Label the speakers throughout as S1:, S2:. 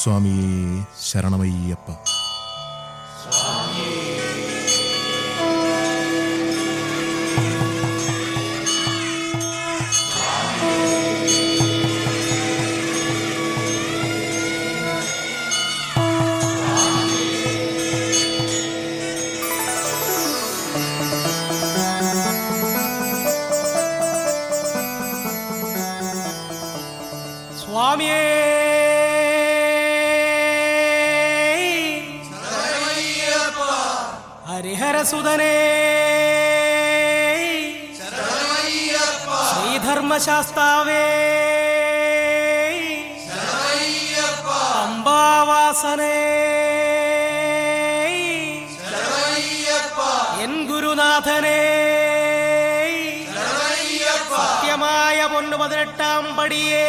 S1: സ്വാമിയേ ശരണമയ്യപ്പ.
S2: സ്വാമിയേ ഹരിഹരസുതനേ ശ്രീധർമ്മശാസ്താവേ അംബാവാസനേ എൻ ഗുരുനാഥനേ സത്യമായ പൊന്നു 18-ാം പടിയേ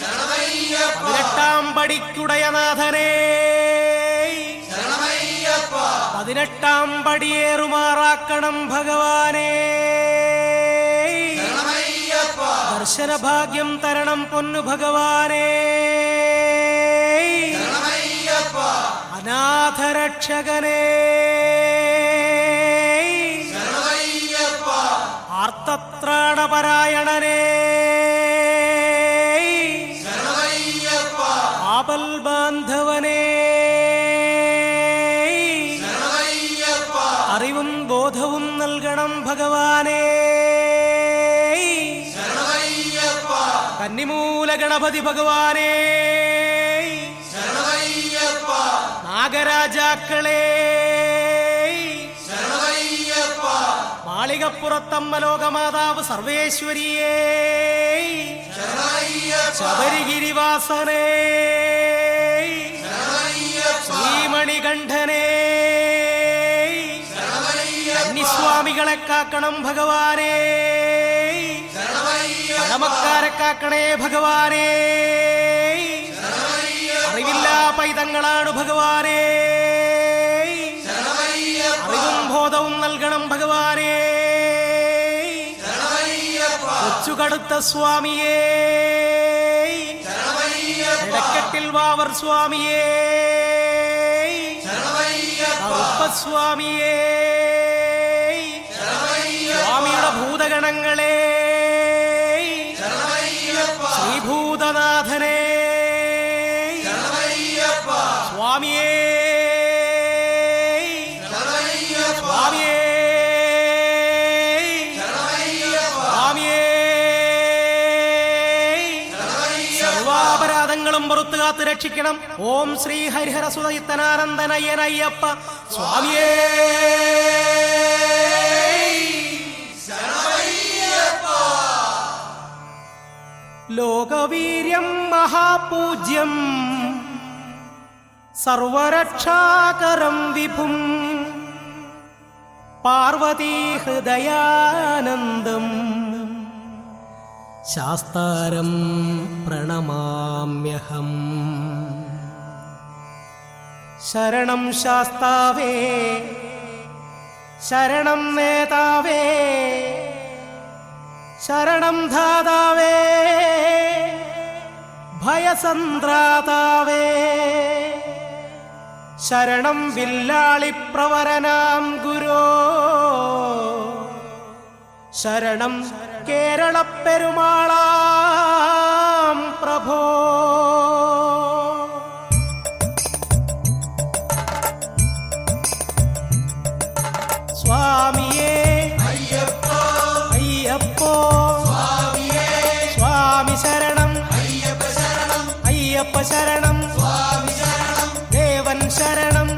S2: 18-ാം പടിക്കുടയനാഥനേ 18-ാം പടിയേറുമാറാക്കണം ഭഗവാനേ. ദർശനഭാഗ്യം തരണം പൊന്നു ഭഗവാനേ. അനാഥരക്ഷകനേ ആർത്തത്രാണപരായണനേ ആപൽ ബാന്ധവനേ അറിവും ബോധവും നൽകണം ഭഗവാനേ. കന്നിമൂല ഗണപതി ഭഗവാനേ നാഗരാജാക്കളേ മാളികപ്പുറത്തമ്മ ലോകമാതാവ് സർവേശ്വരിയേ ശബരിഗിരിവാസനേ ശ്രീമണികണ്ഠനേ കന്നിസ്വാമികളെ കാക്കണം ഭഗവാനേ. കടമക്കാരെ കാക്കണേ ഭഗവാനേ. അറിവില്ലാ പൈതങ്ങളാണ് ഭഗവാനേ. അറിവും ബോധവും നൽകണം ഭഗവാനേ. കൊച്ചുകടുത്ത സ്വാമിയേ ഇടക്കെട്ടിൽ വാവർ സ്വാമിയേ സ്വാമിയേ സ്വാമിയുടെ ഭൂതഗണങ്ങളെ ശ്രീഭൂതനാഥനേ സ്വാമിയേ സ്വാമിയേ സ്വാമിയേ സർവാപരാധങ്ങളും പുറത്തു കാത്ത് രക്ഷിക്കണം. ഓം ശ്രീ ഹരിഹരസുതയിത്തനാനന്ദനയ്യനയ്യപ്പ സ്വാമിയേ. ലോകവീര്യം മഹാപൂജ്യം സർവരക്ഷാകരം വിഭും പാർവതീ ഹൃദയാനന്ദം ശാസ്താരം പ്രണമാമ്യഹം. ശരണം ശാസ്താവേ ശരണം നേതാവേ ശരണം ധാതാവേ ഭയസന്ത്രാതാവേ ശരണം വില്ലാളിപ്രവരനാം ഗുരോ ശരണം കേരളപ്പെരുമാളാം പ്രഭോ. സ്വാമിയേ അയ്യപ്പോ സ്വാമി ശരണം അയ്യപ്പ ശരണം ദേവൻ ശരണം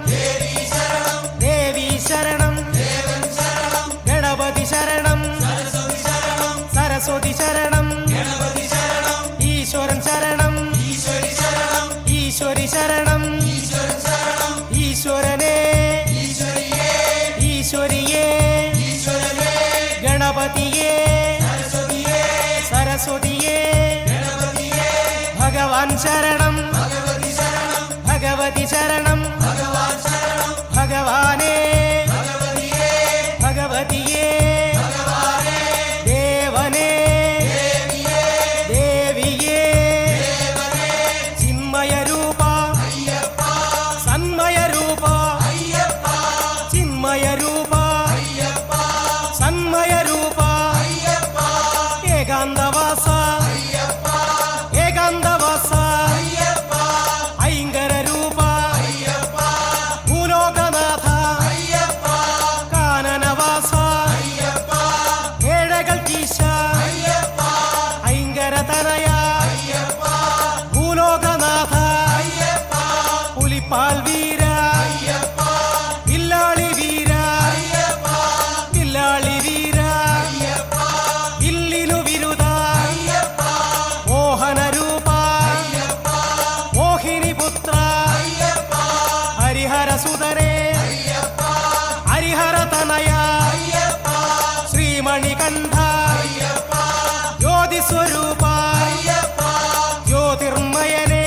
S2: ദേവി ശരണം ഗണപതി ശരണം സരസ്വതി ശരണം ഈശ്വരൻ ശരണം ഈശ്വരി ശരണം ഈശ്വരനേ ഈശ്വരിയേ ഗണപതിയേ സരസ്വതിയേ ഭഗവാൻ ശരണം സോദരേ ഹരിഹര തനയ ശ്രീമണികണ്ഠ ജ്യോതിസ്വരൂപ ജ്യോതിർമയനേ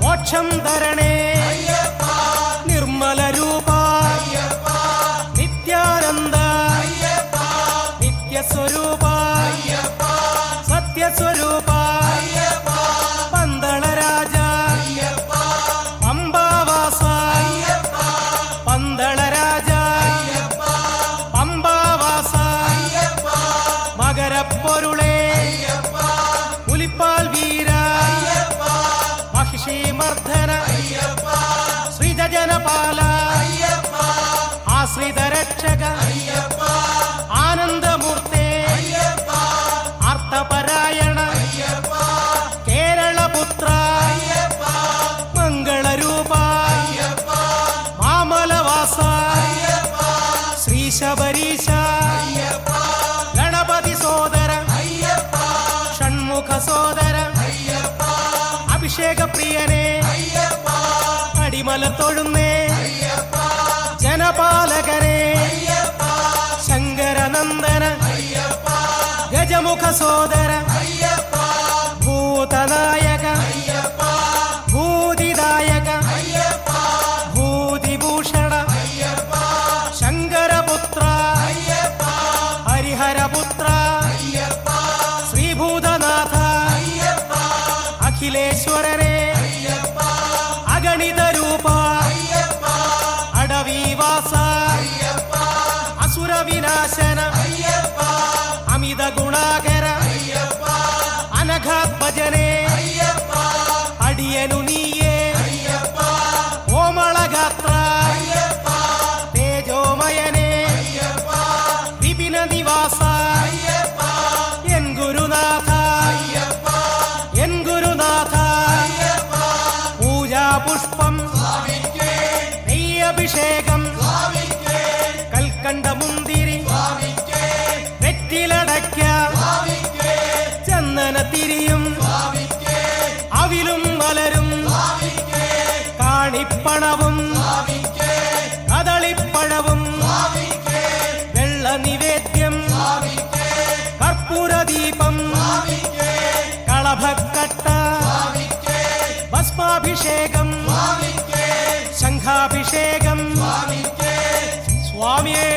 S2: മോക്ഷം തരണേ നിർമ്മല രൂപ നിത്യാനന്ദ നിത്യസ്വരൂപ സത്യസ്വരൂപ പന്തള രാജ പമ്പാവാസ പന്തള രാജ പമ്പാവാസ മകരപ്പൊരുളേ പുലിപ്പാൽ വീര മഹിഷീമർദ്ദന ശ്രീജനപാല ആശ്രിത രക്ഷക ആനന്ദമൂർത്തേ അർത്ഥപരായണ കേരളപുത്ര മംഗളരൂപ മാമലവാസ ശ്രീശബരീശ ഗണപതി സോദര ഷൺമുഖ സോദര അഭിഷേക പ്രിയനേ അടിമല തൊഴുന്നേ ജനപാലകരേ ശങ്കരനന്ദന ഗജമുഖ സോദര ഭൂതനായക ഭൂതിദായക ഭൂതിഭൂഷണ ശങ്കരപുത്ര ഹരിഹരപുത്ര ശ്രീഭൂതനാഥ അഖിലേശ്വരനേ അഗണിത രൂപ അടവീവാസ അസുരവിനാശന അമിത ഗുണാകര അനഘാത്മജനേ അടിയനു നീയേ ഓമളഗാത്ര തേജോമയനേ വിപിന നിവാസ എൻ ഗുരുനാഥ എൻ ഗുരുനാഥ പൂജാപുഷ്പം നെയ്യഭിഷേകം കൽക്കണ്ട മുന്തിരി വെറ്റിലടയ്ക്ക ചന്ദന തിരിയും അവിലും മലരും കാണിപ്പണവും കദളിപ്പഴവും വെള്ള നിവേദ്യം കർപ്പൂരദീപം കളഭക്കട്ട ഭസ്മാഭിഷേകം ശംഖാഭിഷേകം സ്വാമിയേ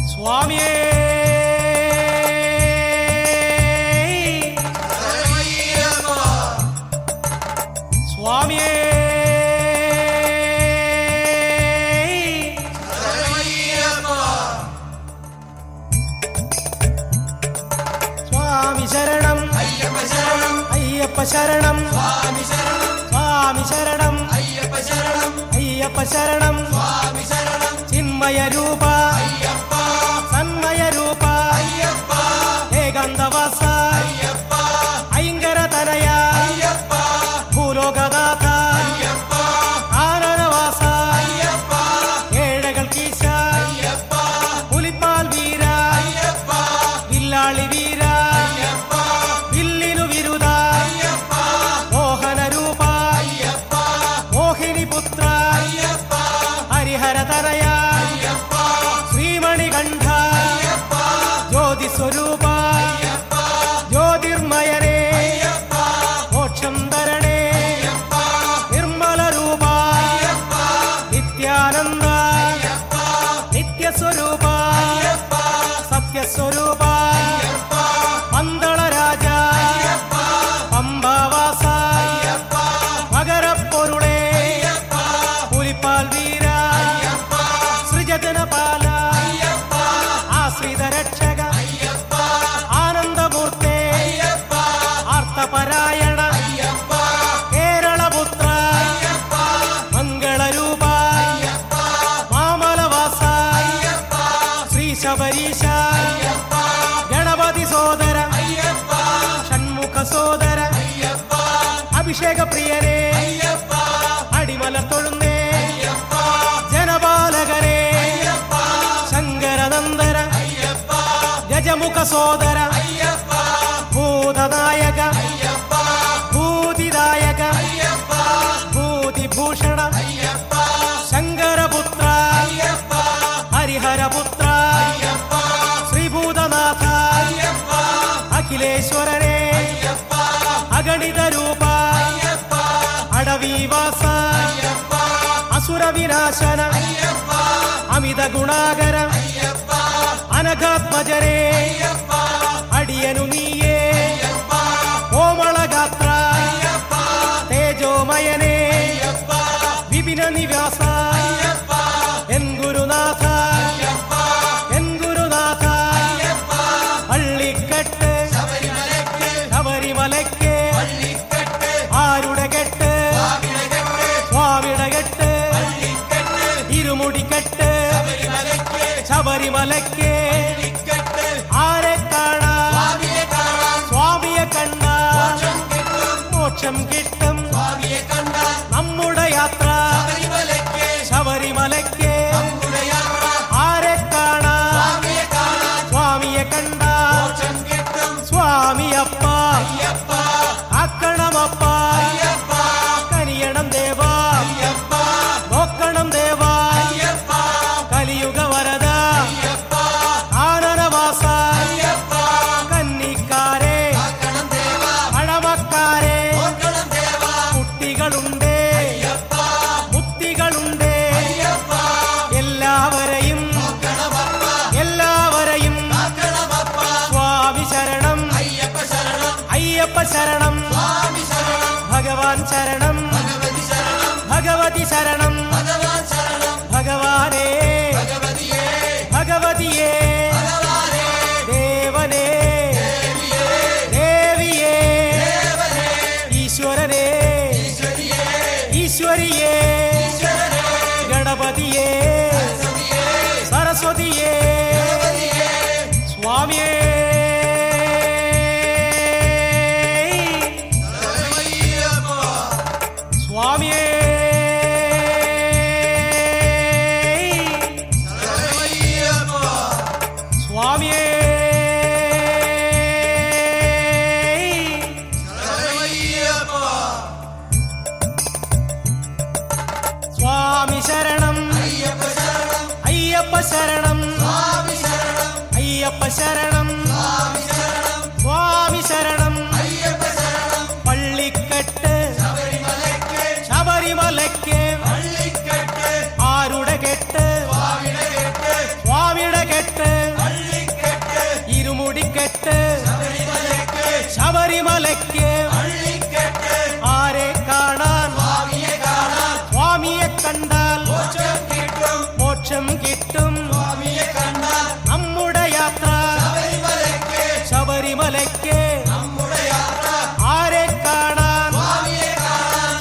S2: സ്വാമിയേ സ്വാമിയേ സ്വാമി ശരണം അയ്യപ്പ ശരണം സ്വാമി ശരണം അയ്യപ്പ ശരണം ചിന്മയ രൂപ സന്മയ രൂപ ഏകാന്തവാസ ഐങ്കര തനയ ഭൂലോകനാഥ ആനനവാസ ഏഴകൾ കീശ പുലിപ്പാൽ വീര വില്ലാളി വീര വില്ലിനു വിരുദ മോഹന രൂപ മോഹിനി പുത്ര ഹരിഹര തനയ ശ്രീമണികണ്ഠ ജ്യോതിസ്വരൂപ ജ്യോതിർമയനേ മോക്ഷം തരണേ നിർമ്മല രൂപ നിത്യാനന്ദ നിത്യസ്വരൂപ സത്യസ്വരൂപ പന്തള രാജ പമ്പാവാസ മകരപ്പൊരുളേ പുലിപ്പാൽ വീര സൃജനപാല ആശ്രിത രക്ഷക ആനന്ദമൂർത്തേ അർത്ഥപരായണ കേരളപുത്ര മംഗളരൂപ മാമലവാസ ശ്രീശബരീശ ഗണപതി സോദര ഷൺമുഖ സോദര അഭിഷേക പ്രിയനേ അടിമല തൊഴുന്നേ ജനപാലകരേ ശങ്കരനന്ദന ഗജമുഖ സോദര ഭൂ ഭൂതനായക ഭൂതിദായക ഭൂതിഭൂഷണ ശങ്കരപുത്ര ഹരിഹരപുത്ര ശ്രീഭൂതനാഥ അഖിലേശ്വരനെ അഗണിത രൂപ അടവീവാസ അസുരവിനാശന അമിത ഗുണാകര അനഘാത്മജരേ അടിയനു നീയേ കോമളഗാത്ര തേജോമയനേ വിപിന നിവാസ എൻ ഗുരുനാഥ എൻ ഗുരുനാഥ പള്ളിക്കെട്ട് ശബരിമലയ്ക്ക് ആരുടെ കെട്ട് സ്വാമിയുടെ കെട്ട് ഇരുമുടിക്കെട്ട് ശബരിമലയ്ക്ക് ആരെ കാണാൻ സ്വാമിയെ കണ്ട മോക്ഷം കിട്ടും നമ്മുടെ യാത്ര ശബരിമലയ്ക്ക് ആരെ കാണാൻ സ്വാമിയെ കണ്ട സ്വാമിയപ്പ ആക്കണമപ്പ കനിയണം ദേവാ നോക്കണം ദേവാ കലിയുഗ വരദ ആനനവാസ കന്നിക്കാരെ പഴമക്കാരെ കുട്ടികളുണ്ട് മുക്തികളുണ്ട് എല്ലാവരെയും സ്വാമി ശരണം അയ്യപ്പ ശരണം ഭഗവാൻ ശരണം ഭഗവതി ശരണം ഭഗവാനേ ഭഗവതിയേ ദേവനേ ദേവിയേ ഈശ്വരനേ ഈശ്വരിയേ ഗണപതിയേ സരസ്വതിയേ സ്വാമിയേ സ്വാമിയേ സ്വാമിയേ സ്വാമി ശരണം അയ്യപ്പ ശരണം അയ്യപ്പ ശരണം സ്വാമി ശരണം പള്ളിക്കെട്ട് ശബരിമലയ്ക്ക് ആരുടെ കെട്ട് സ്വാമിയുടെ കെട്ട് ഇരുമുടിക്കെട്ട് ശബരിമലയ്ക്ക് ആരെ കാണാൻ സ്വാമിയെ കണ്ടാൽ മോക്ഷം കിട്ടും നമ്മുടെ യാത്ര ശബരിമലയ്ക്ക് ആരെ കാണാൻ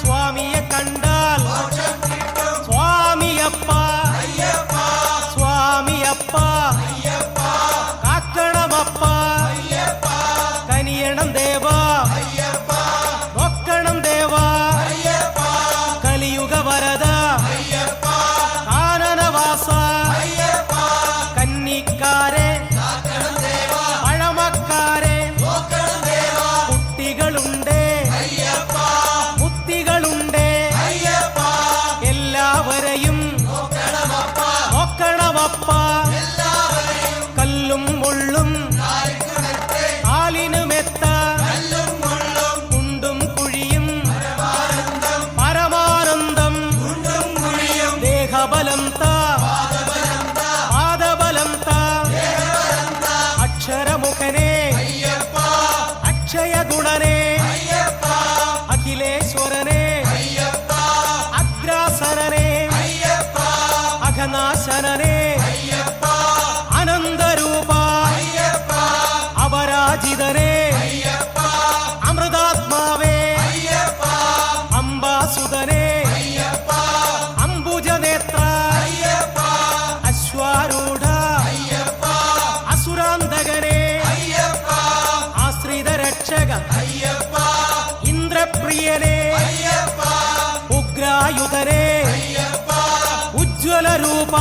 S2: സ്വാമിയെ കണ്ടാൽ സ്വാമിയപ്പ സ്വാമിയപ്പ കാക്കണമപ്പ കനിയണം ദേവാ നോക്കണം ദേവാ കലിയുഗ വരദ കാനനവാസ കന്നിക്കാരെ പഴമക്കാരെ കുട്ടികളുണ്ട് മുക്തികളുണ്ട് എല്ലാവരെയും നോക്കണമപ്പ കല്ലും മുള്ളും കാലിനുമെത്ത കുണ്ടും കുഴിയും പരമാനന്ദം ദേഹബലം പാദബലം അക്ഷരമുഖനെ അക്ഷയ ഗുണനെ അഖിലേശ്വരനെ അഗ്രാസരനെ അഘനാശനനെ അനന്തരൂപ അപരാജിതനെ അമൃതാത്മാവേ അംബാസുതനെ അംബുജനേത്ര അശ്വാരൂഢ അസുരാന്തകനെ ആശ്രിത രക്ഷക ഇന്ദ്രപ്രിയനെ ഉഗ്രായുധനെ ഉജ്ജ്വല രൂപ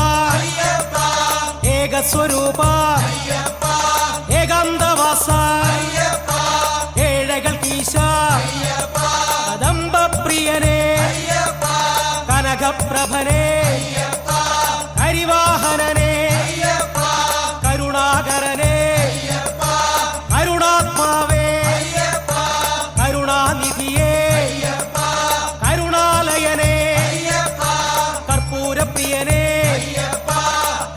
S2: ഏകസ്വരൂപ ഏകാന്തവാസ ശരണപ്രഭനെ കരിവാഹനനെ കരുണാകരനെ കരുണാത്മാവേ കരുണാനിധിയേ കരുണാലയനെ കർപ്പൂരപ്രിയനെ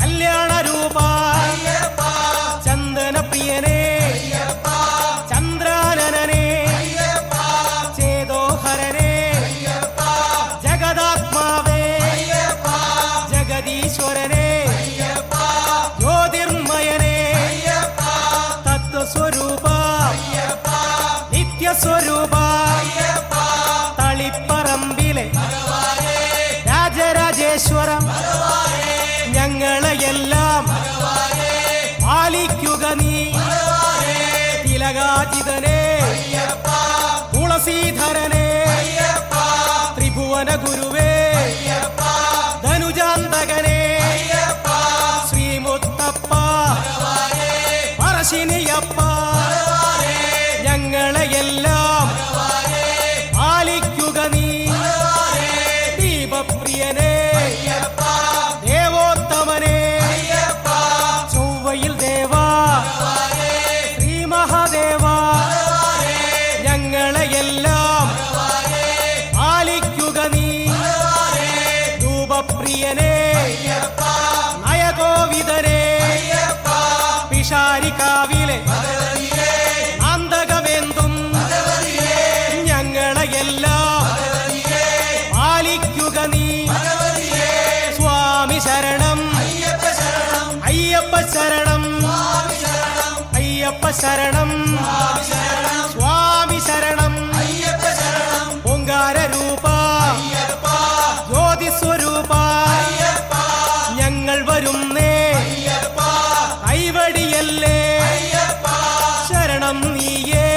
S2: കല്യാണരൂപ ചന്ദനപ്രിയനെ ചന്ദ്രാനനനെ ചേതോഹരനെ ജഗദാത്മാവേ ജഗദീശ്വരനെ ജ്യോതിർമയനെ തത്വസ്വരൂപ നിത്യസ്വരൂപ തളിപ്പറമ്പിലെ രാജരാജേശ്വരം ഞങ്ങളെയെല്ലാം പാലിക്കുക നീ തിലകാജിതനെ തുളസീധരനെ ത്രിഭുവന ഗുരുവേ ധനുജാന്തകനെ ശ്രീമുത്തപ്പ പറശ്ശിനിയപ്പ ഞങ്ങളെയെല്ലാം പാലിക്കുക നീ ദീപപ്രിയനെ ദേവോത്തമനെ ചൊവ്വയിൽ ദേവാ ശ്രീ മഹാദേവ ഞങ്ങളെയെല്ലാം പാലിക്കുക നീ ധൂപപ്രിയനെ നയകോവിതനെ പിഷാരിക്കാവിലെ അന്തകമെന്തും ഞങ്ങളെയെല്ലാം പാലിക്കുക നീ സ്വാമി ശരണം അയ്യപ്പ ശരണം അയ്യപ്പ ശരണം സ്വാമി ശരണം ഓങ്കാരരൂപ ജ്യോതിസ്വരൂപ ഞങ്ങൾ വരുന്നേ കൈവടിയല്ലേ ശരണം നീയേ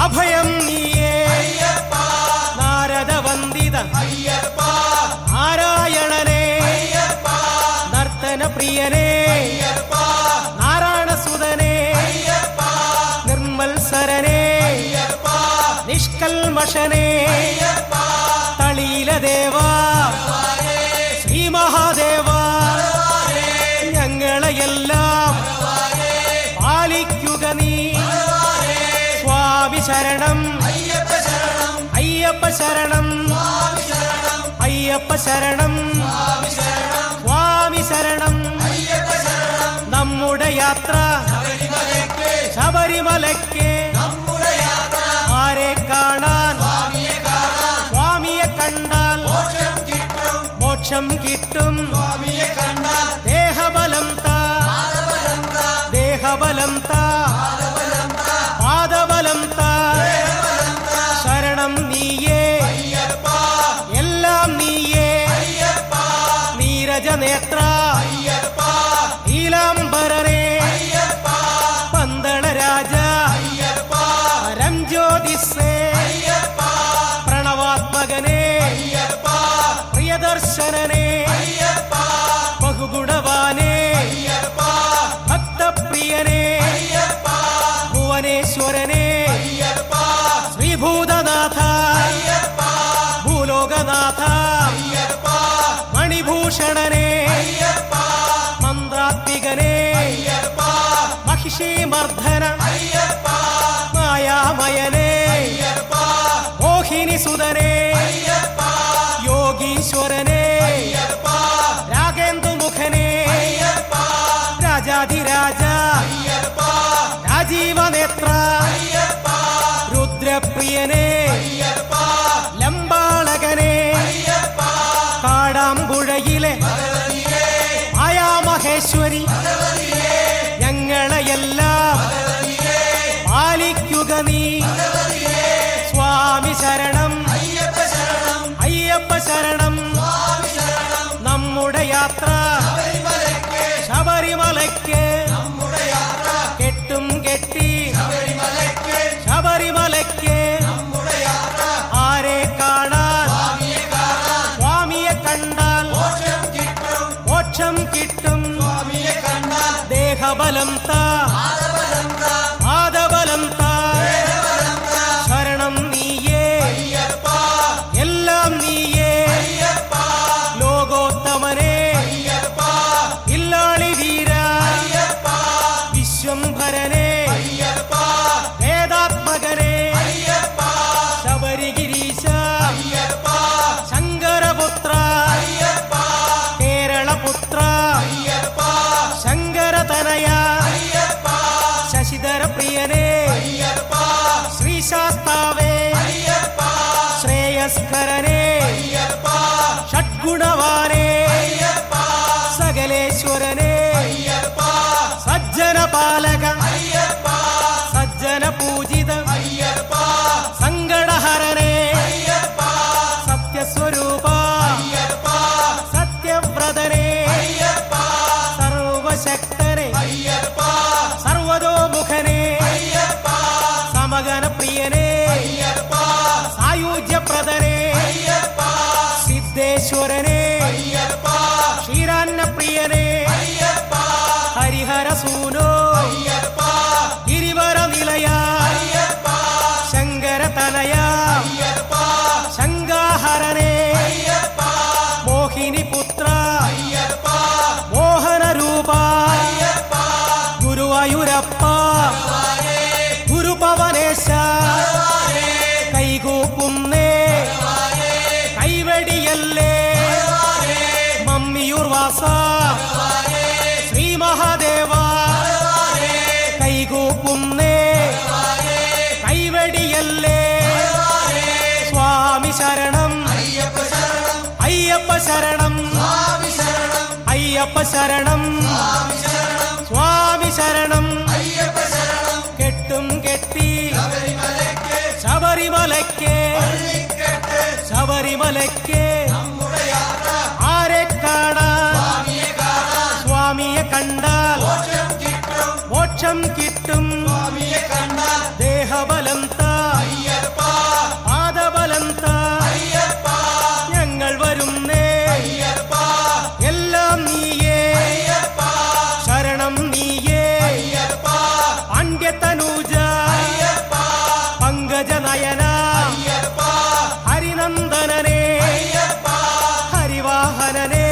S2: അഭയം നീയേ നാരദവന്ദിത നാരായണനെ നർത്തനപ്രിയനെ നാരായണസുതനെ നിർമ്മൽസരനെ നിഷ്കൽമഷനെ തളീലദേവ ശ്രീ മഹാദേവ ഞങ്ങളെയെല്ലാം പാലിക്കുക നീ സ്വാമി ശരണം അയ്യപ്പ ശരണം അയ്യപ്പ ശരണം സ്വാമി ശരണം നമ്മുടെ യാത്ര ശബരിമലയ്ക്ക് ആരെ കാണാൻ സ്വാമിയെ കണ്ടാൽ മോക്ഷം കിട്ടും ദേഹബലം താ ദേഹബലം താ പാദബലം താ ശരണം നീയേ എല്ലാം നീയേ നീരജനേത്ര നീലാംബരനെ പന്തളരാജ രംജ്യോതിസ്സേ പ്രണവാത്മകനെ പ്രിയദർശനനെ ബഹുഗുണവാനെ ഭക്തപ്രിയനെ ഭുവനേശ്വരനെ ശ്രീഭൂതനാഥ ഭൂലോകനാഥ മണിഭൂഷണനെ മന്ത്രാത്മികനെ മഹിഷീമർദ്ദന മായാമയനെ മോഹിനിസുതനെ യോഗീശ്വരനെ രാഗേന്ദുമുഖനെ രാജാധിരാജ രാജീവനേത്ര രുദ്രപ്രിയനെ ലംബാളകനെ കാടാമ്പുഴയിലെ മായാമഹേശ്വരി ഞങ്ങളെയെല്ലാം പാലിക്കുക നീ സ്വാമി ശരണം അയ്യപ്പ ശരണം നമ്മുടെ യാത്ര ശബരിമലയ്ക്ക് കെട്ടും കെട്ടി ശബരിമലയ്ക്ക് ആരെ കാണാൻ സ്വാമിയെ കണ്ടാൽ മോക്ഷം കിട്ടും ദേഹബലം താ പാദബലം താ ശരണം നീയേ എല്ലാം നീയേ വിശ്വംഭരനെ വേദാത്മകനെ ശബരിഗിരീശ ശങ്കരപുത്ര കേരളപുത്ര ശങ്കരതനയ ശശിധര പ്രിയനെ ശ്രീശാസ്താവേ ശ്രേയസ്കരനെ ഷഡ്ഗുണവാനെ സകലേശ്വരനെ സജ്ജന പാലക സജ്ജന പൂജിത സങ്കടഹരനെ സത്യസ്വരൂപ സത്യവ്രതനെ സർവശക്തനെ സർവതോമുഖനെ സമഗന പ്രിയനെ സായുജ്യപ്രദനെ സിദ്ധേശ്വരനെ ക്ഷീരാന്ന പ്രിയനെ ഹരിഹരസൂനോ ഗിരിവര നിലയ ശങ്കരതനയ ശങ്കാഹരനെ മോഹിനി പുത്ര മോഹനരൂപ ഗുരുവായൂരപ്പ ഗുരുപവനേശ കൈകൂപ്പുന്നേ കൈവടിയല്ലേ മമ്മിയൂർ വാസ ശ്രീ മഹാദേവ കൈകൂപ്പുന്നേ കൈവടിയല്ലേ സ്വാമി ശരണം അയ്യപ്പ ശരണം അയ്യപ്പ ശരണം സ്വാമി ശരണം കെട്ടും കെട്ടി ശബരിമലയ്ക്ക് ശബരിമലയ്ക്ക് ആരെ കാണാൻ സ്വാമിയെ കണ്ടാൽ മോക്ഷം കിട്ടും ദേഹബലം താ പാദബലം താ ഞങ്ങൾ വരുന്നേ എല്ലാം നീയേ ശരണം നീയേ പാണ്ഡ്യതനൂജ പങ്കജനയന ഹരിനന്ദനനെ ഹരിവാഹനനെ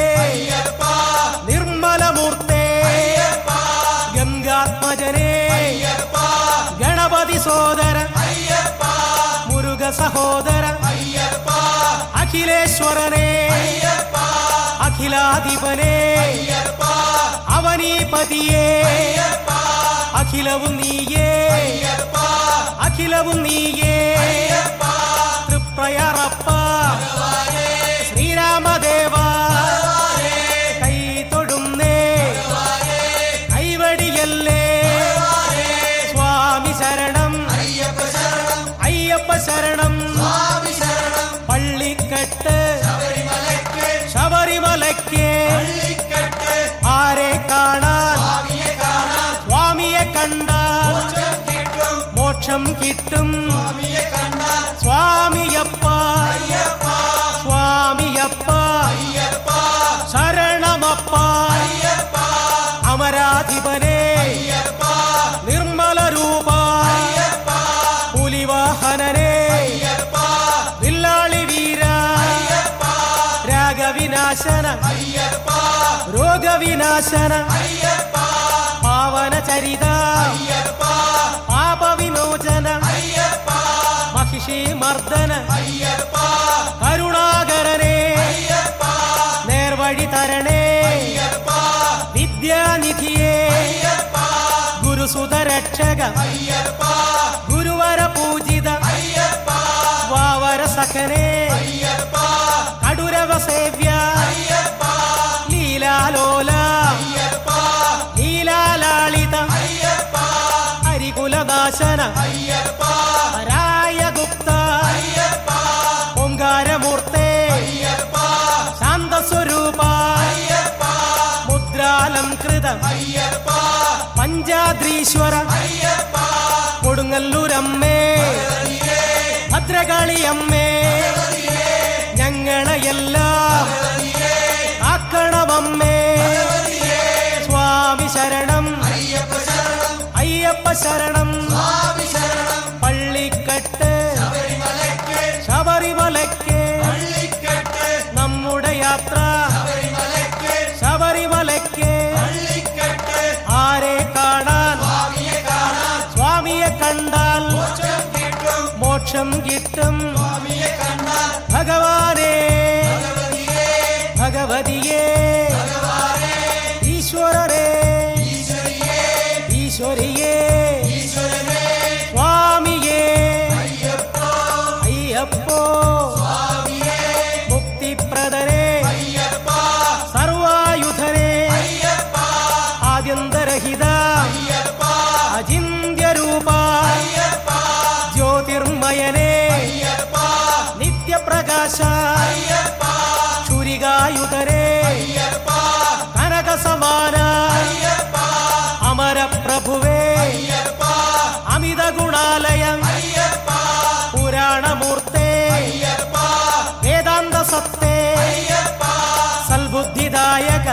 S2: നിർമ്മലമൂർത്തേ ഗംഗാത്മജനെ ഗണപതി സോദര മുരുക സഹോദര അഖിലേശ്വരനെ അഖിലാധിപനെ അവനീപതിയേ അഖിലവും നീയേ അഖിലവും നീയേ തൃപ്രയറപ്പ ശ്രീരാമദേവ കൈ തൊടുന്നേ കൈവടിയല്ലേ സ്വാമി ശരണം അയ്യപ്പ ശരണം പള്ളിക്കെട്ട് ശബരിമലയ്ക്ക് ആരെ കാണാൻ സ്വാമിയെ കണ്ടാൽ മോക്ഷം കിട്ടും സ്വാമിയപ്പ സ്വാമിയപ്പ ശരണമപ്പ അമരാധിപനെ നിർമ്മല രൂപ പുലിവാഹനനെ വില്ലാളി വീര രാഗവിനാശന രോഗവിനാശന പാവന ചരിത പാപവിമോചന മഹിഷി മർദ്ദന കരുണാകരനെ നേർവഴി തരണേ വിദ്യാനിധിയെ ഗുരുസുതരക്ഷക ഗുരുവര പൂജിത വാവര സഖനെ കടുരവ സേവ്യ ലീലാലോല ലീലാലാളിത ഹരികുലദാശന രായഗുപ്ത ഓംകാരമൂർത്തേ ശാന്തസ്വരൂപ മുദ്രാലംകൃത പഞ്ചാദ്രീശ്വര കൊടുങ്ങല്ലൂരമ്മേ ഭദ്രകാളിയമ്മേ ഞങ്ങളെയെല്ലാം ആക്കണമമ്മേ സ്വാമി ശരണം അയ്യപ്പ ശരണം പള്ളിക്കെട്ട് ശബരിമലയ്ക്ക് നമ്മുടെ യാത്ര ശബരിമലയ്ക്ക് ആരെ കാണാൻ മോക്ഷം കിട്ടും ഭഗവാനേ ഭഗവതിയേ ഈശ്വരരേ ഈശ്വരിയേ സ്വാമിയേ അയ്യപ്പോ മുക്തിപ്രദരേ സർവായുധരേ ആദ്യന്തരഹിത അചിന്യരൂപ ജ്യോതിർമയനേ നിത്യപ്രകാശ ക്ഷുരികായുധരേ കനകസമാന അമരപ്രഭുവേ അമിത ഗുണാലയം പുരാണമൂർത്തേ വേദാന്ത സത്തേ സൽബുദ്ധിദായക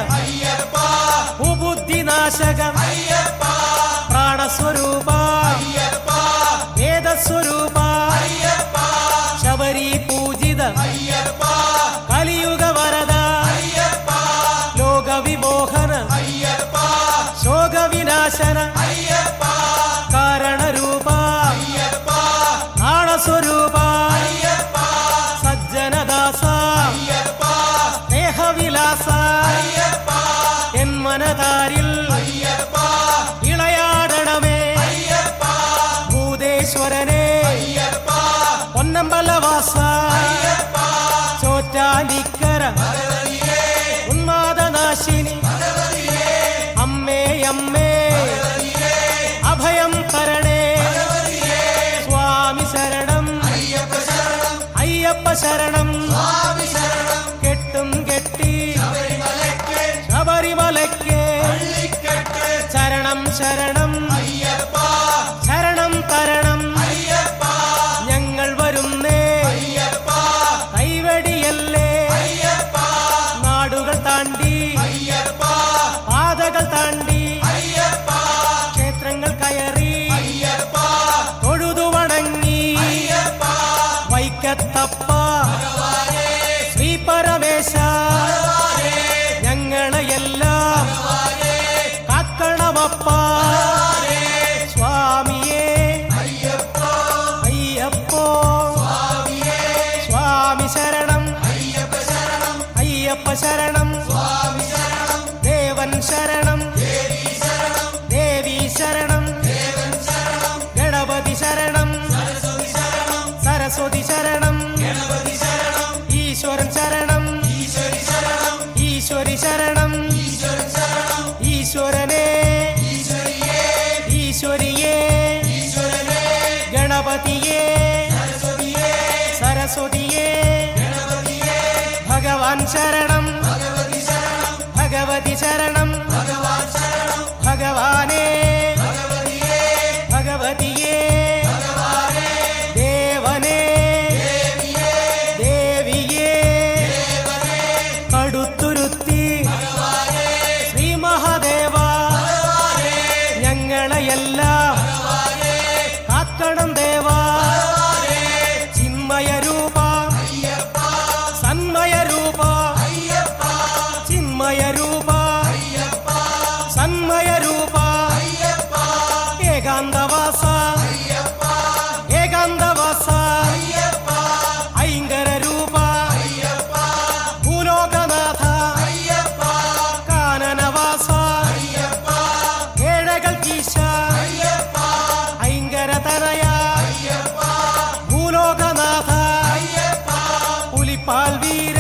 S2: കുബുദ്ധിനാശക പ്രാണസ്വരൂപ വേദസ്വരൂപ ശബരി പൂജിത കലിയുഗ വരദ ലോകവിമോഹന ശോകവിനാശന കാരണരൂപ പ്രാണസ്വരൂപ സജ്ജനദാസ ദേഹവിലാസ എന്മനതാരിൽ ഇളയാടണമേ ഭൂതേശ്വരനെ പൊന്നമ്പലവാസ ചോറ്റാനിക്കര ഉന്മാദനാശിനി അമ്മേ അമ്മേ അഭയം തരണേ സ്വാമി ശരണം അയ്യപ്പ ശരണം കെട്ടും കെട്ടി ശബരിമലയ്ക്ക് ശരണം ശരണം ശരണം തരണം ഞങ്ങൾ വരുന്നേ കൈവടിയല്ലേ നാടുകൾ താണ്ടി പാതകൾ താണ്ടി ക്ഷേത്രങ്ങൾ കയറി തൊഴുതു വണങ്ങി വൈക്കത്തപ്പ ശ്രീ പരമേശ ഞങ്ങളെയെല്ലാം കാക്കണമപ്പ സ്വാമിയേ അയ്യപ്പോ സ്വാമി ശരണം അയ്യപ്പ ശരണം ദേവൻ ശരണം ദേവി ശരണം ഗണപതി ശരണം സരസ്വതി ശരണം ഈശ്വരൻ ശരണം ഈശ്വരി ശരണം ഈശ്വരനേ ഈശ്വരിയേ ഗണപതിയേ സരസ്വതിയേ ഭഗവാൻ ശരണം ഭഗവതി ശരണം ഭഗവാനേ ഭഗവതിയേ ദേവനേ ദേവിയേ കടുത്തുരുത്തി ശ്രീ മഹാദേവ ഞങ്ങളെയെല്ലാം കാക്കണം ദേവ ചിന്മയരൂപ സന്മയരൂപ ചിന്മയരൂപ സന്മയരൂപ ഏകാന്തവാസ ഏകാന്തവാസ ഐങ്കരരൂപ ഭൂലോകനാഥ കാനനവാസ ഏഴകൾക്കീശ ഐങ്കരതനയ ഭൂലോകനാഥ പുലിപ്പാൽ വീര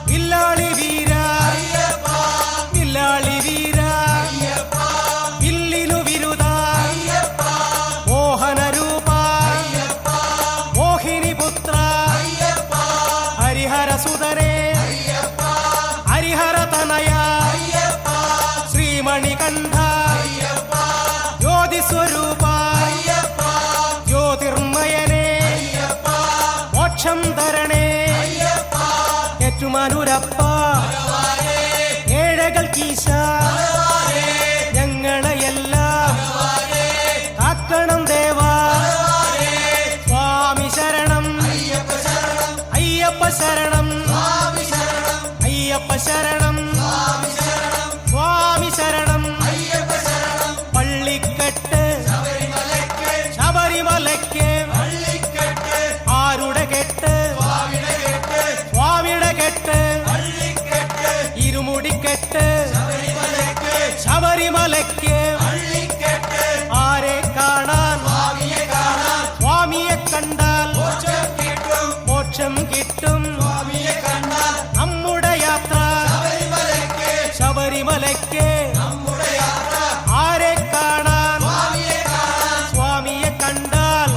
S2: വില്ലാളി വീര വില്ലാളി വീര വില്ലിനു വിരുദ മോഹനരൂപ മോഹിനി പുത്ര ഹരിഹര സുതരേ ഹരിഹര തനയ ശ്രീമണികണ്ഠ ജ്യോതിസ്വരൂപ ജ്യോതിർമയനേ മോക്ഷം തരണേ ഏറ്റുമാനൂരപ്പ ഏഴകൾക്കീശ ഞങ്ങളെയെല്ലാം കാക്കണം ദേവ സ്വാമി ശരണം അയ്യപ്പ ശരണം അയ്യപ്പ ശരണം സ്വാമി ശരണം പള്ളിക്കെട്ട് ശബരിമലയ്ക്ക് പള്ളിമലയ്ക്ക് ആരെ കാണാൻ സ്വാമിയെ കണ്ടാൽ മോക്ഷം കിട്ടും. നമ്മുടെ യാത്ര ശബരിമലയ്ക്ക് ആരെ കാണാൻ സ്വാമിയെ കണ്ടാൽ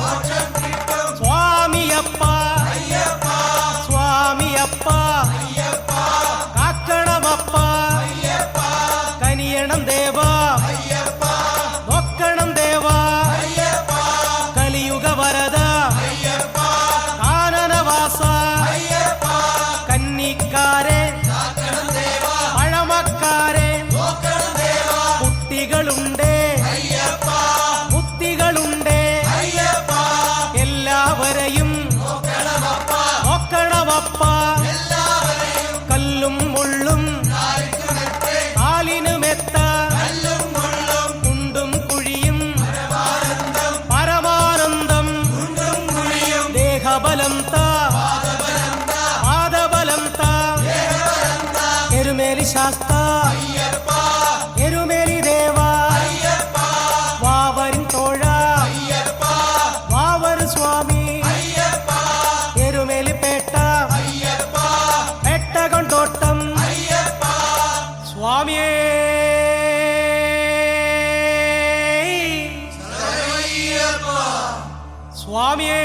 S2: സ്വാമിയപ്പ സ്വാമിയപ്പ കാക്കണമപ്പ കനിയണം ദേവാ നോക്കണം ദേവാ കലിയുഗ വരദ കാനനവാസ കന്നിക്കാരെ പഴമക്കാരെ കുട്ടികളുണ്ട് കുത്തികളുണ്ട് എല്ലാവരെയും നോക്കണമപ്പ കല്ലും മുള്ളും കാലിനു മെത്ത കുണ്ടും കുഴിയും പരമാനന്ദം ദേഹബലം താ പാദബലം താ എരുമേലി ശാസ്ത എരുമേലി ദേവാ വാവരിൻ തോഴ വാവർ സ്വാമി എരുമേലി പേട്ട പെട്ടകൊണ്ടോട്ടം സ്വാമിയേ സ്വാമിയേ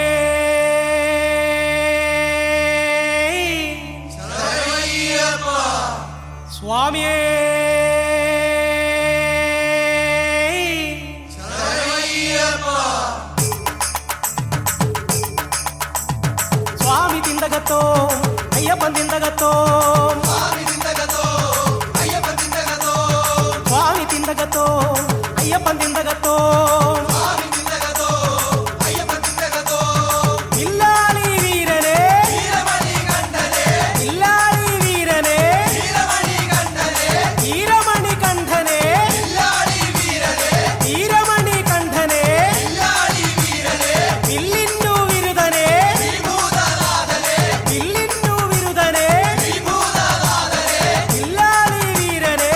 S2: സ്വാമിയേ സ്വാമി തിന്തകത്തോ അയ്യപ്പൻ തിന്തകത്തോ സ്വാമി തിന്തകത്തോ അയ്യപ്പൻ തിന്തകത്തോ ഇല്ലാളി വീരനെ ഇല്ലാളി വീരനെ ഈരമണി കണ്ഠനെ ഈരമണി കണ്ഠനെ ഇല്ലിന്നു വിരുദനെ ഇല്ലിന്നു വിരുദനെ ഇല്ലാളി വീരനെ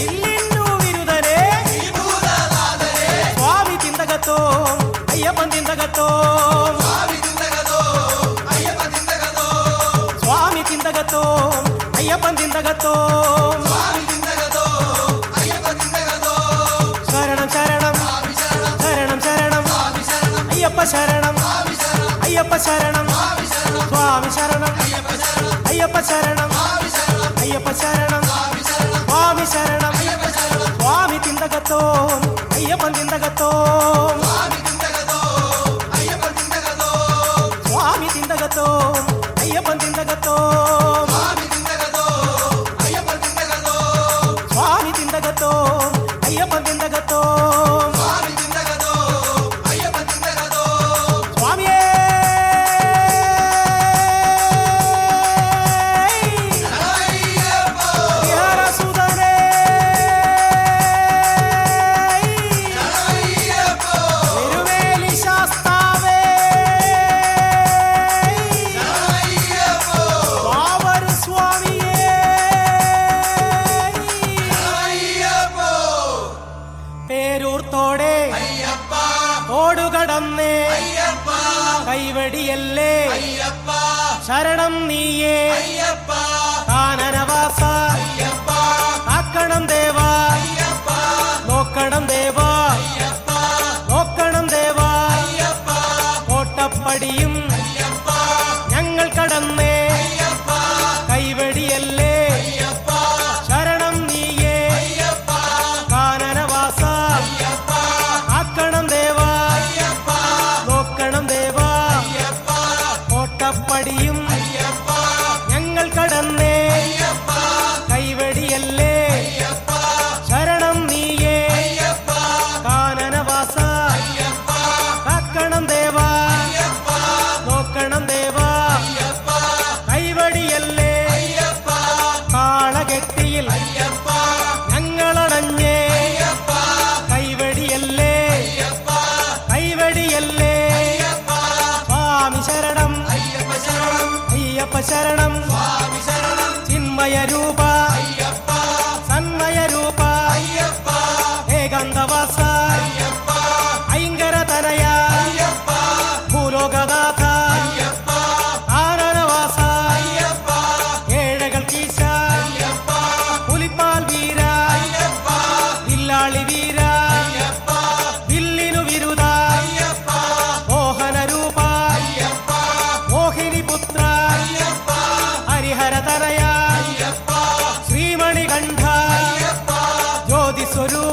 S2: ഇല്ലിന്നു വിരുദനെ സ്വാമി തിന്തകത്തോ അയ്യപ്പൻ തിന്തകത്തോ സ്വാമി തിന്തകത്തോ അയ്യപ്പൻ തിന്തകത്തോ ശരണം ശരണം ശരണം ശരണം അയ്യപ്പ ശരണം അയ്യപ്പ ശരണം സ്വാമി ശരണം അയ്യപ്പ ശരണം അയ്യപ്പ ശരണം സ്വാമി ശരണം സ്വാമി തിന്തകത്തോ അയ്യപ്പൻ തിന്തകത്തോ സ്വാമി തിന്തകത്തോ അയ്യപ്പൻ തിന്തകത്തോ സ്വാമി തിന്തകത്തോ അയ്യപ്പൻ തിന്തകത്തോ സ്വാമിയേ ഹരസുതനേ എരുമേലി ശാസ്താവേ വാവർ സ്വാമിയേ പേരൂർത്തോടെ ഓടുകടന്നേ കൈവടിയല്ലേ ശരണം നീയേ കാനനവാസ കാക്കണം ദേവാ നോക്കണം ദേവാ നോക്കണം ദേവാ കോട്ടപ്പടിയും ഞങ്ങൾ കടന്നേ കൈവടിയല്ലേ ശരണം നീയേ കാനനവാസ കാക്കണം ദേവാ നോക്കണം ദേവാ കോട്ടപ്പടിയും ഞങ്ങൾ കടന്നേ കൈവടിയല്ലേ ശരണം നീയേ കാനനവാസ കാക്കണം ദേവാ നോക്കണം ദേവാ കൈവടിയല്ലേ കാളകെട്ടിയിൽ ഞങ്ങളണഞ്ഞേ കൈവടിയല്ലേ കൈവടിയല്ലേ സ്വാമി ശരണം അയ്യപ്പ ശരണം ചിന്മയ രൂപ സന്മയ രൂപ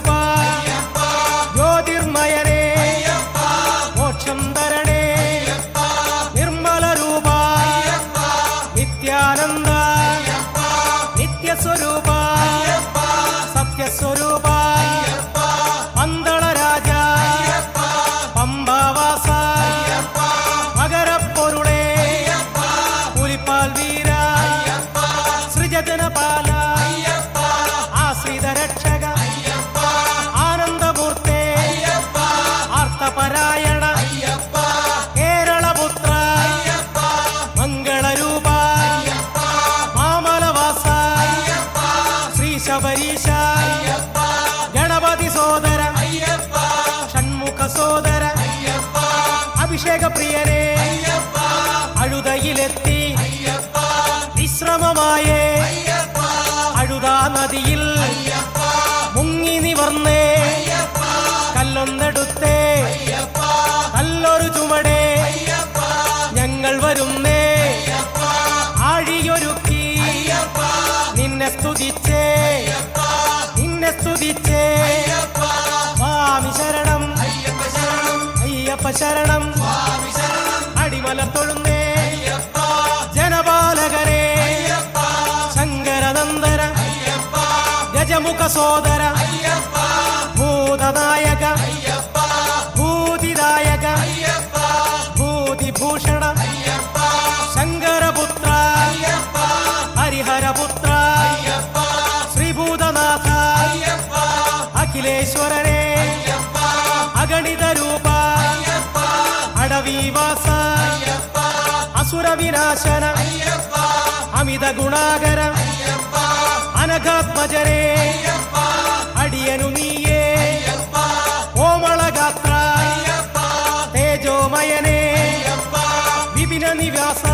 S2: രൂപ ജ്യോതിർമയനേ മോക്ഷം തരണേ നിർമ്മല രൂപ നിത്യാനന്ദ നിത്യസ്വരൂപ സത്യസ്വരൂപ പന്തളരാജ പമ്പാവാസ മകരപ്പൊരുളേ പുലിപ്പാൽ വീര സൃജനപാല ആശ്രിത രക്ഷക ആനന്ദമൂർത്തേ ആർത്തപരായണ കേരളപുത്ര മംഗളരൂപ മാമലവാസ ശ്രീ ശബരീശ ഗണപതി സോദര ഷൺമുഖ സോദര അഭിഷേക പ്രിയരേ അഴുതയിലെത്തി വിശ്രമമായേ അഴുതാ നദിയിൽ മുങ്ങി നിവർന്നേ കല്ലൊന്നെടുത്തേ നല്ലൊരു ചുമടേ ഞങ്ങൾ വരുന്നേ ആഴിയൊരുക്കി നിന്നെ സ്തുതിച്ചേ നിന്നെ സ്തുതിച്ചേ സ്വാമി ശരണം അയ്യപ്പ ശരണം അടിമല തൊഴുന്നേ ജനപാലകരേ ശങ്കരനന്ദന ഗജമുഖ സോദര ഭൂതനായക ഭൂതിദായക ഭൂതിഭൂഷണ ശങ്കരപുത്ര ഹരിഹരപുത്ര ശ്രീഭൂതനാഥ അഖിലേശ്വരനേ അഗണിത രൂപ അടവീവാസ അസുരവിനാശന അമിത ഗുണാകര അനഘാത്മജരേ അടിയനു നീയേ കോമളഗാത്ര തേജോമയനേ വിപിന നിവാസ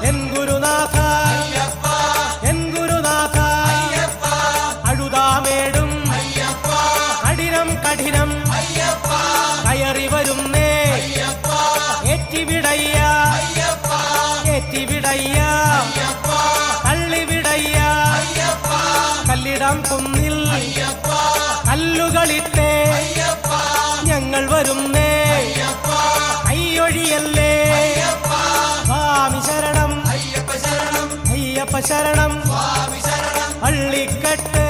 S2: എൻ ഗുരുനാഥ എൻ ഗുരുനാഥ അഴുതാമേടും കഠിനം കഠിനം കയറി വരുന്നേ ഏറ്റിവിടയ്യ ഏറ്റിവിടയ്യ തള്ളിവിടയ്യ കല്ലിടാം കുന്നിൽ കല്ലുകളിട്ടേ ഞങ്ങൾ വരുന്നേ കൈയൊഴിയല്ലേ സ്വാമി ശരണം അയ്യപ്പ ശരണം പള്ളിക്കെട്ട്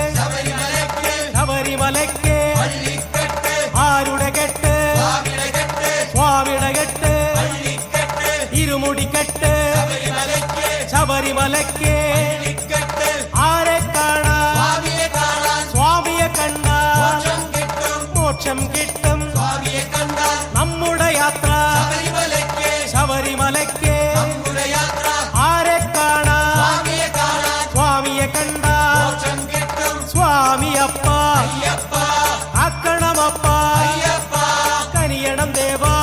S2: ശബരിമലയ്ക്ക് ആരുടെ കെട്ട് സ്വാമിയുടെ കെട്ട് ഇരുമുടിക്കെട്ട് ശബരിമലയ്ക്ക് ആരെ കാണാ സ്വാമിയെ കണ്ട മോക്ഷം കിട്ടും നമ്മുടെ യാത്ര ശബരിമലയ്ക്ക് ആരെ കാണാ സ്വാമിയെ കണ്ട സ്വാമിയപ്പ ആക്കണമപ്പ കനിയണം ദേവാ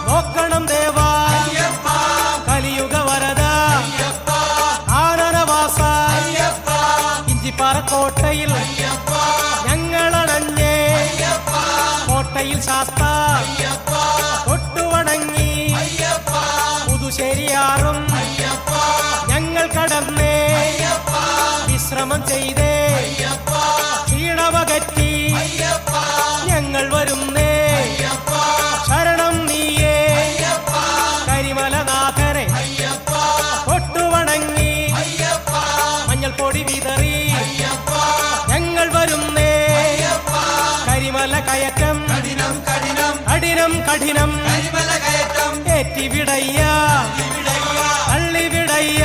S2: നോക്കണം ദേവാ കലിയുഗ വരദ ആനനവാസ ഇഞ്ചിപ്പാറക്കോട്ടയിൽ ഞങ്ങളണഞ്ഞേ കോട്ടയിൽ ശാസ്ത തൊട്ടുവണങ്ങി പുതുശേരിയാറും ഞങ്ങൾ കടന്നേ വിശ്രമം ചെയ്തേ ക്ഷീണമകറ്റി ഞങ്ങൾ വരുന്നേ ശരണം നീയേ കരിമലനാഥരെ തൊട്ടുവണങ്ങി മഞ്ഞൾ പൊടി വിതറി ഞങ്ങൾ വരുന്നേ കരിമല കയറ്റം കഠിനം കഠിനം ഏറ്റിവിടയ്യ തള്ളിവിടയ്യ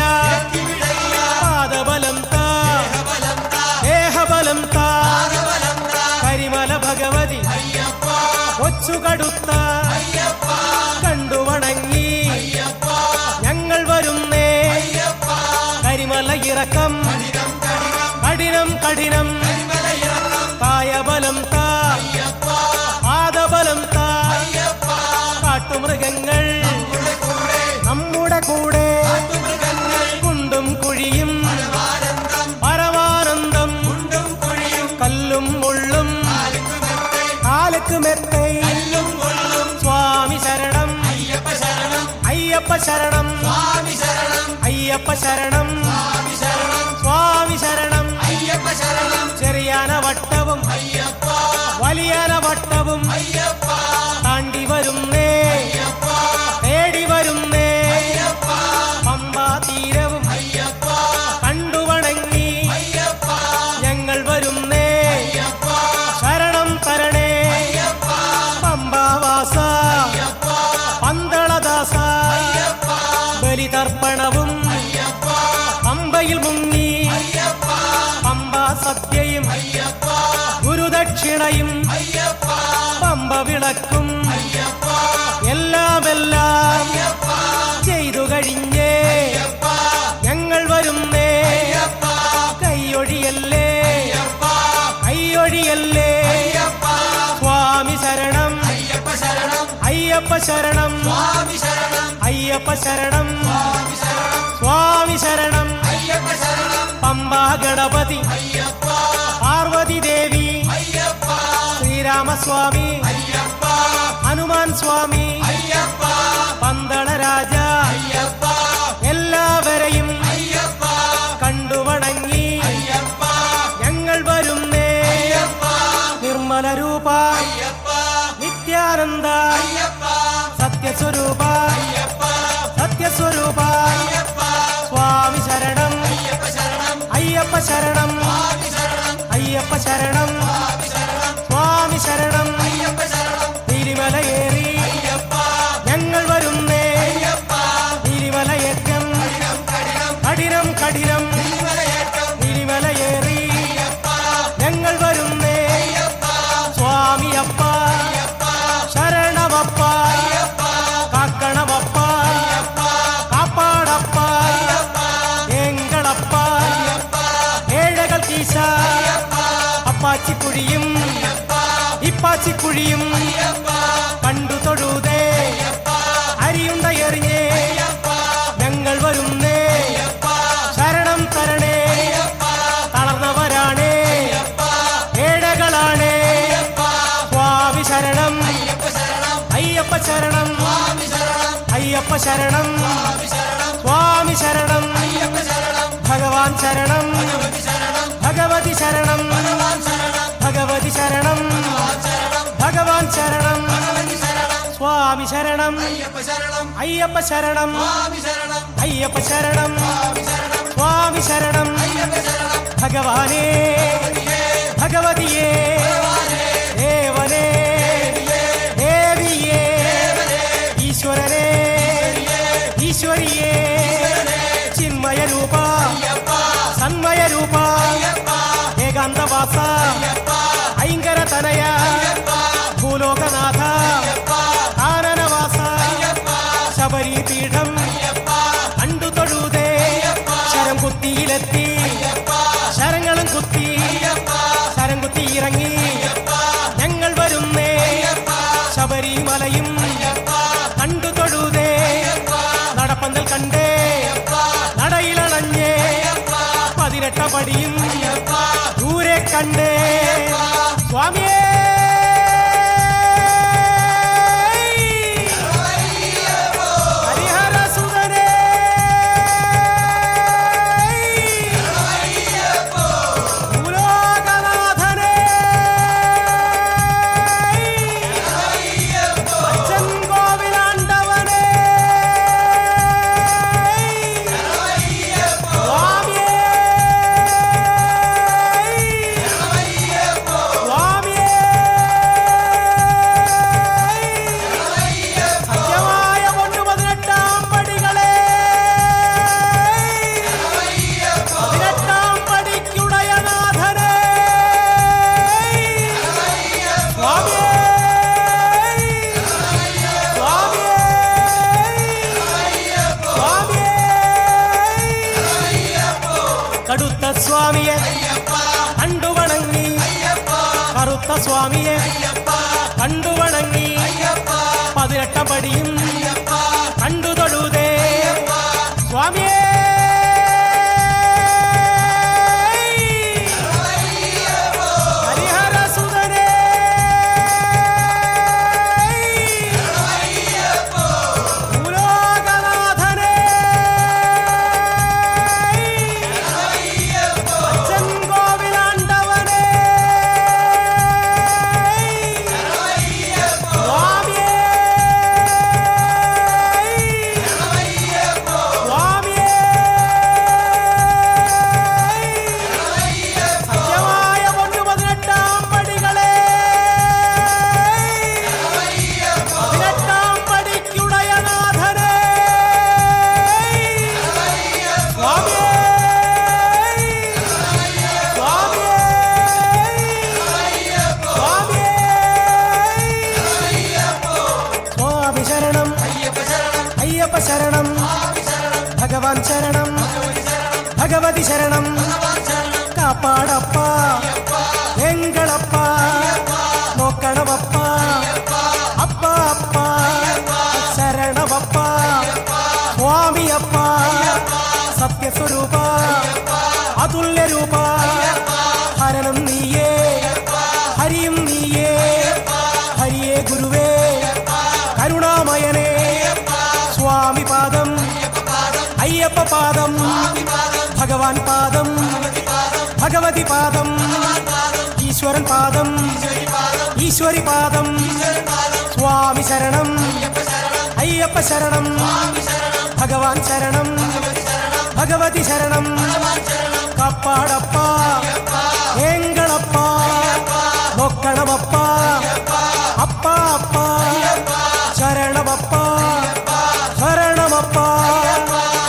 S2: പാദബലം താ ദേഹബലം താ കരിമല ഭഗവതി കൊച്ചുകടുത്ത കണ്ടുവണങ്ങി ഞങ്ങൾ വരുന്നേ കരിമല ഇറക്കം കഠിനം കഠിനം കായബലം താ പാദബലം താ കാട്ടുമൃഗങ്ങൾ നമ്മുടെ കൂടെ കുണ്ടും കുഴിയും പരമാനന്ദം കല്ലും മുള്ളും കാലക്ക് മെത്തൈ സ്വാമി ശരണം അയ്യപ്പ ശരണം അയ്യപ്പ ശരണം സ്വാമി ശരണം ചെറിയാന വട്ടവും വലിയാന വട്ടവും താണ്ടി വരുന്നേ തേടി വരുന്നേ പമ്പാ തീരവും കണ്ടുവണങ്ങി ഞങ്ങൾ വരുന്നേ ശരണം തരണേ പമ്പാവാസ പന്തളദാസ ബലിതർപ്പണവും പമ്പയിൽ മുങ്ങി പമ്പാ സത്യയും ഗുരുദക്ഷിണയും പമ്പ വിളക്കും എല്ലാം ചെയ്തു കഴിഞ്ഞേ ഞങ്ങൾ വരുന്നേ കൈയൊഴിയല്ലേ കൈയൊഴിയല്ലേ സ്വാമി ശരണം അയ്യപ്പ ശരണം അയ്യപ്പ ശരണം സ്വാമി ശരണം പമ്പാ ഗണപതി പാർവതി ദേവി ശ്രീരാമസ്വാമി ഹനുമാൻ സ്വാമി പന്തള രാജ എല്ലാവരെയും കണ്ടുവണങ്ങി ഞങ്ങൾ വരുന്നേ നിർമ്മല രൂപ നിത്യാനന്ദ സത്യസ്വരൂപ സത്യസ്വരൂപ സ്വാമി ശരണം അയ്യപ്പ ശരണം അയ്യപ്പ ശരണം സ്വാമി ശരണം തിരുമലയേറി ഞങ്ങൾ വരുന്നേ തിരുമലയേറ്റം കഠിനം കഠിനം തിരുമലയേറി ഞങ്ങൾ വരുന്നേ സ്വാമിയപ്പ ശരണമപ്പ കാക്കണമപ്പ കാപ്പാടപ്പ എങ്ങളപ്പ ഏഴകൾ കീശ അപ്പാച്ചിക്കുഴിയും ഇപ്പാച്ചിക്കുഴിയും കണ്ടു തൊഴുതേ അരിയുണ്ട എറിഞ്ഞേ ഞങ്ങൾ വരുന്നേ ശരണം തരണേ തളർന്നവരാണേ ഏഴകളാണേ സ്വാമി ശരണം അയ്യപ്പ ശരണം അയ്യപ്പ ശരണം സ്വാമി ശരണം ഭഗവാൻ ശരണം ഭഗവതി ശരണം ഭഗവതി ശരണം ഭഗവാൻ ശരണം സ്വാമി ശരണം അയ്യപ്പ ശരണം അയ്യപ്പ ശരണം സ്വാമി ശരണം ഭഗവാനേ ഭഗവതിയേ ദേവനേ ദേവിയേ ഈശ്വരനേ ഈശ്വരിയേ ചിന്മയ രൂപ സന്മയ രൂപ ഏകാന്തവാസ ഐങ്കര തനയ ഭൂലോകനാഥ കാനനവാസ ശബരിപീഠം കണ്ടു തൊഴുതേ ശരം കുത്തിയിലെത്തി ശരങ്ങളും കുത്തി ശരം കുത്തി ഇറങ്ങി ഞങ്ങൾ വരുന്നേ ശബരിമലയും കണ്ടു തൊഴുതേ നടപ്പന്തൽ കണ്ടേ നടയിലണഞ്ഞേ 18 പടിയും ദൂരെ കണ്ടേ സ്വാമിയേ ഹരിഹരസുതനേ ഭൂലോകനാഥനേ അച്ഛൻ കോവിലാണ്ടവനേ സ്വാമിയേ സ്വാമിയേ സത്യമായ പൊന്നു 18 പടികളെ 18 പടിക്കുടയനാഥനേ സ്വാമിയേ സ്വാമിയേ സ്വാമിയേ കടുത്ത സ്വാമിയെ കണ്ടുവണങ്ങി കറുത്ത സ്വാമിയെ കണ്ടുവണങ്ങി 18 പടിയും കണ്ടു തൊഴുതേ സ്വാമിയേ ഹരിഹരസുതനേ ഭൂലോകനാഥനേ അച്ഛൻ കോവിലാ ശരണം ഭഗവാൻ ശരണം ഭഗവതി ശരണം കാപ്പാടപ്പ എങ്കളപ്പ നോക്കണവപ്പ അപ്പ അപ്പ ശരണവപ്പ സ്വാമിയപ്പ സത്യസ്വരൂപ അതുല്യരൂപ ഹരണം നീയേ ഹരിയും നീയേ ഹരിയേ ഗുരുവേ കരുണാമയനേ സ്വാമി പാദം അയ്യപ്പ പാദം ഭഗവാൻ പാദം ഭഗവതി പാദം ഈശ്വരൻ പാദം ഈശ്വരി പാദം സ്വാമി ശരണം അയ്യപ്പ ശരണം ഭഗവാൻ ശരണം ഭഗവതി ശരണം കാപ്പാടപ്പ എങ്കളപ്പ നോക്കണവപ്പ അപ്പ അപ്പ ശരണവപ്പ ശരണമപ്പ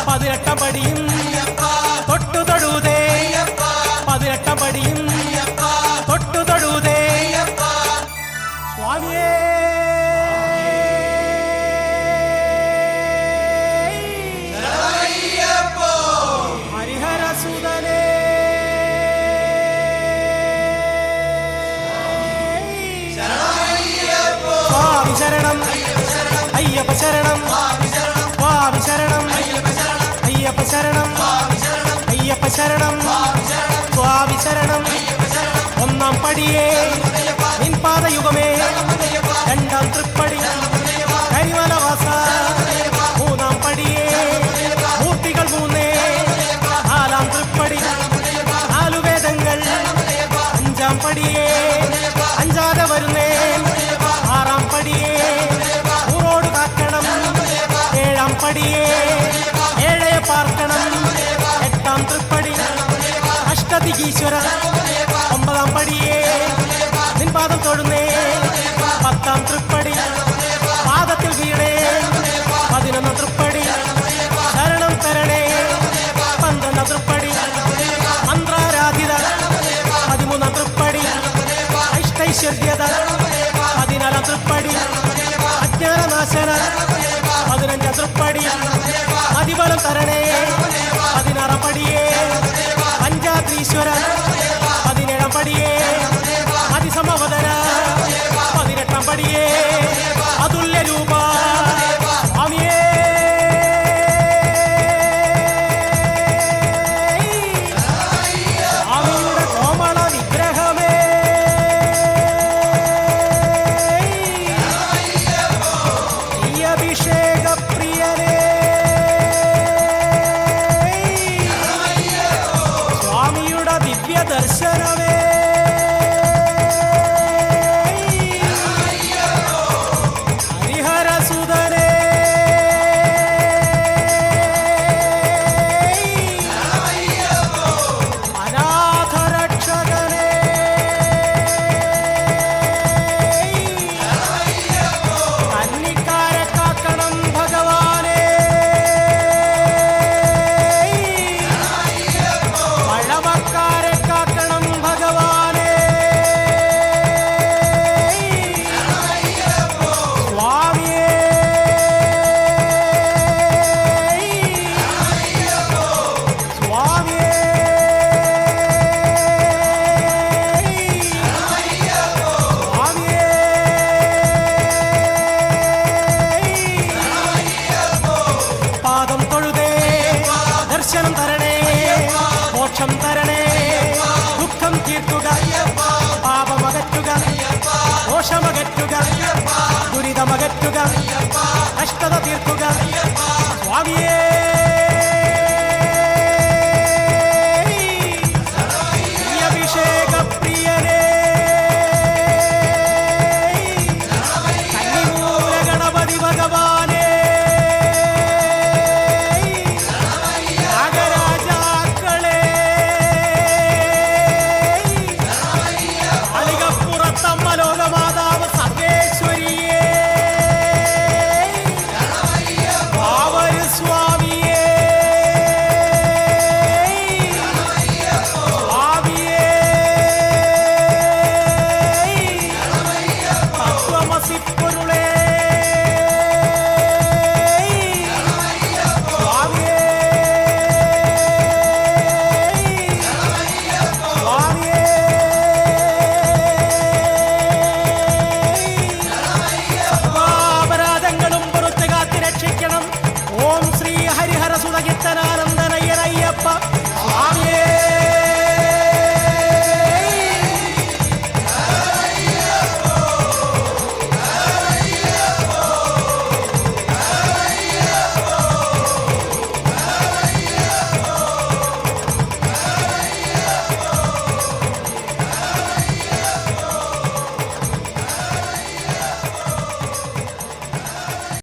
S2: 18 പടിയും തൊട്ടു തൊഴുതേ 18 പടിയും തൊട്ടു തൊഴുതേ സ്വാമിയേ ഹരിഹരസുതനേ സ്വാമി ശരണം അയ്യപ്പ ശരണം സ്വാമി ശരണം അയ്യപ്പ ശരണം അയ്യപ്പ ശരണം സ്വാമി ശരണം ഒന്നാം പടിയേ നിൻപാദയുഗമേ രണ്ടാം തൃപ്പടി കരിമലവാസ മൂന്നാം പടിയേ മൂർത്തികൾ മൂന്നേ നാലാം തൃപ്പടി നാലു വേദങ്ങൾ അഞ്ചാം പടിയേ അഞ്ചാതെ വരുന്നേ ആറാം പടിയേ ഊറോട് കാക്കണം ഏഴാം പടിയേ ഏഴയെ പാർക്കണം എട്ടാം തൃപ്പടി അഷ്ടദിഗീശ്വര ഒമ്പതാം പടിയേ നിൻപാദം തൊഴുന്നേ പത്താം തൃപ്പടി പാദത്തിൽ വീണേ 11 തൃപ്പടി ശരണം തരണേ 12 തൃപ്പടി മന്ത്രാരാധിത 13 തൃപ്പടി ഐഷ്ടൈശ്വര്യത 14 തൃപ്പടി അജ്ഞാനനാശന 15 തൃപ്പടി അതിബലം തരണേ 16 പടിയേ പഞ്ചാത്രീശ്വര 17 പടിയേ അതിസമവദന 18 പടിയേ അതുല്യരൂപ സ്വാമിയേ സ്വാമിയുടെ കോമള വിഗ്രഹമേ ഈ അഭിഷേക പ്രിയനേ സ്വാമിയുടെ ദിവ്യ ദർശനമേ ഹരിഹരസുതനേ അനാഥരക്ഷകനേ കന്നിക്കാരെ കാക്കണം ഭഗവാനേ പഴമക്കാരെ കാക്കണം ഭഗവാനേ സ്വാമിയേ സ്വാമിയേ സ്വാമിയേ പാദം തൊഴുതേ ദർശനം തരണേ മോക്ഷം തരണേ ദുഃഖം തീർക്കുക പാപമകറ്റുക ദോഷമകറ്റുക ദുരിതമകറ്റുക കഷ്ടത തീർക്കുക